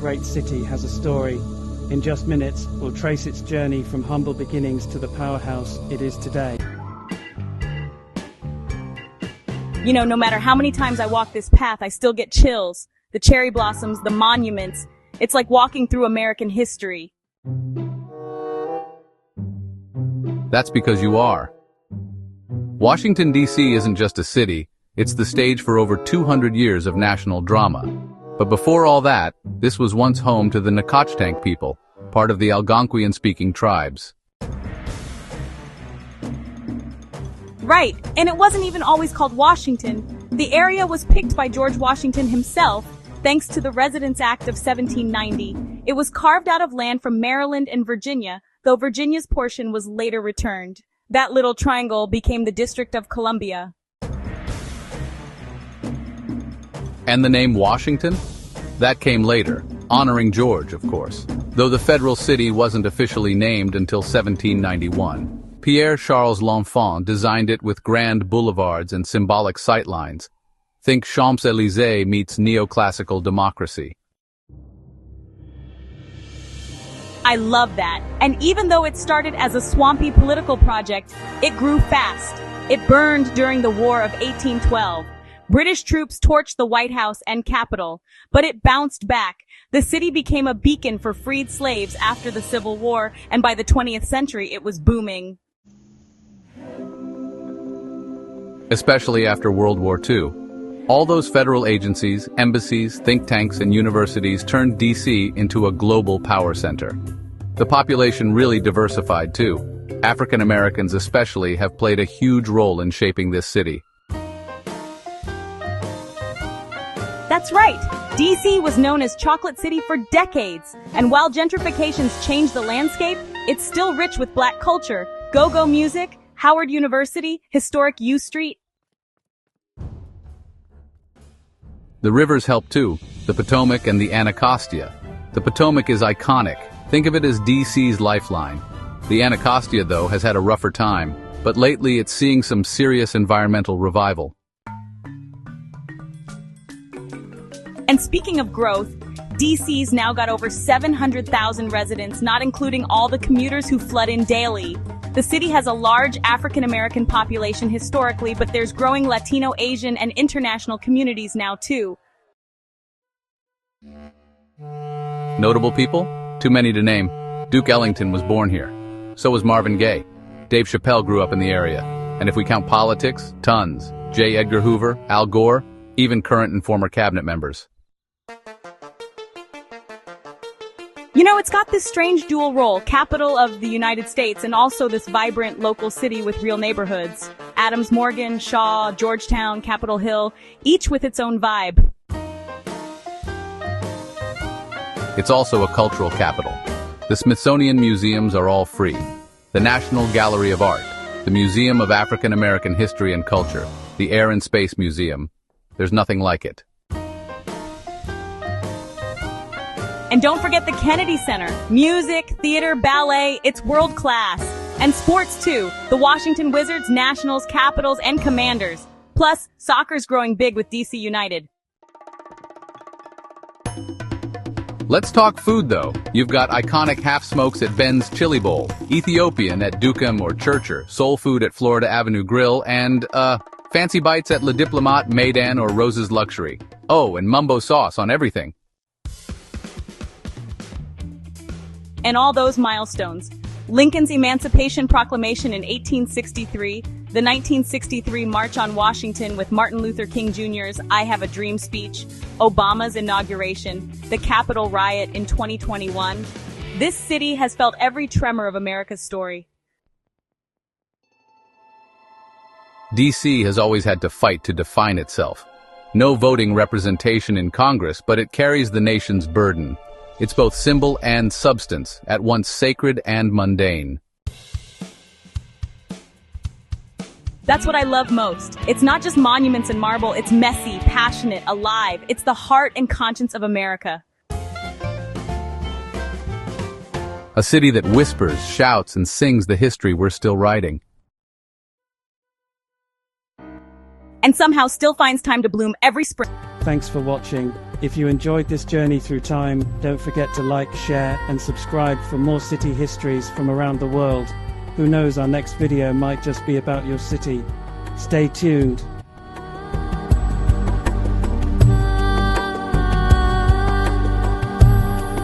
great city has a story. In just minutes, we'll trace its journey from humble beginnings to the powerhouse it is today. You know, no matter how many times I walk this path, I still get chills. The cherry blossoms, the monuments. It's like walking through American history. That's because you are. Washington, D.C. isn't just a city, it's the stage for over 200 years of national drama. But before all that, this was once home to the Nacotchtank people, part of the Algonquian-speaking tribes. Right, and it wasn't even always called Washington. The area was picked by George Washington himself, thanks to the Residence Act of 1790. It was carved out of land from Maryland and Virginia, though Virginia's portion was later returned. That little triangle became the District of Columbia. And the name Washington? That came later, honoring George, of course, though the federal city wasn't officially named until 1791. Pierre-Charles L'Enfant designed it with grand boulevards and symbolic sightlines. Think Champs-Élysées meets neoclassical democracy. I love that. And even though it started as a swampy political project, it grew fast. It burned during the War of 1812. British troops torched the White House and Capitol, but it bounced back. The city became a beacon for freed slaves after the Civil War, and by the 20th century, it was booming. Especially after World War II. All those federal agencies, embassies, think tanks, and universities turned D.C. into a global power center. The population really diversified, too. African Americans especially have played a huge role in shaping this city. That's right. D.C. was known as Chocolate City for decades. And while gentrifications changed the landscape, it's still rich with black culture. Go-go music, Howard University, historic U Street. The rivers help too, the Potomac and the Anacostia. The Potomac is iconic. Think of it as DC's lifeline. The Anacostia, though, has had a rougher time, but lately it's seeing some serious environmental revival. And speaking of growth, DC's now got over 700,000 residents, not including all the commuters who flood in daily. The city has a large African-American population historically, but there's growing Latino, Asian, and international communities now too. Notable people? Too many to name. Duke Ellington was born here. So was Marvin Gaye. Dave Chappelle grew up in the area. And if we count politics, tons. J. Edgar Hoover, Al Gore, even current and former cabinet members. You know, it's got this strange dual role, capital of the United States and also this vibrant local city with real neighborhoods. Adams Morgan, Shaw, Georgetown, Capitol Hill, each with its own vibe. It's also a cultural capital. The Smithsonian museums are all free. The National Gallery of Art, the Museum of African American History and Culture, the Air and Space Museum. There's nothing like it. And don't forget the Kennedy Center. Music, theater, ballet, it's world class. And sports too. The Washington Wizards, Nationals, Capitals, and Commanders. Plus, soccer's growing big with DC United. Let's talk food though. You've got iconic half-smokes at Ben's Chili Bowl, Ethiopian at Dukem or Churcher, soul food at Florida Avenue Grill, and, fancy bites at Le Diplomate, Maidan, or Rose's Luxury. Oh, and mumbo sauce on everything. And all those milestones. Lincoln's Emancipation Proclamation in 1863, the 1963 March on Washington with Martin Luther King Jr.'s I Have a Dream speech, Obama's inauguration, the Capitol riot in 2021. This city has felt every tremor of America's story. DC has always had to fight to define itself. No voting representation in Congress, but it carries the nation's burden. It's both symbol and substance, at once sacred and mundane. That's what I love most. It's not just monuments and marble, it's messy, passionate, alive. It's the heart and conscience of America. A city that whispers, shouts, and sings the history we're still writing. and somehow still finds time to bloom every spring. Thanks for watching. If you enjoyed this journey through time, don't forget to like, share, and subscribe for more city histories from around the world. Who knows, our next video might just be about your city. Stay tuned.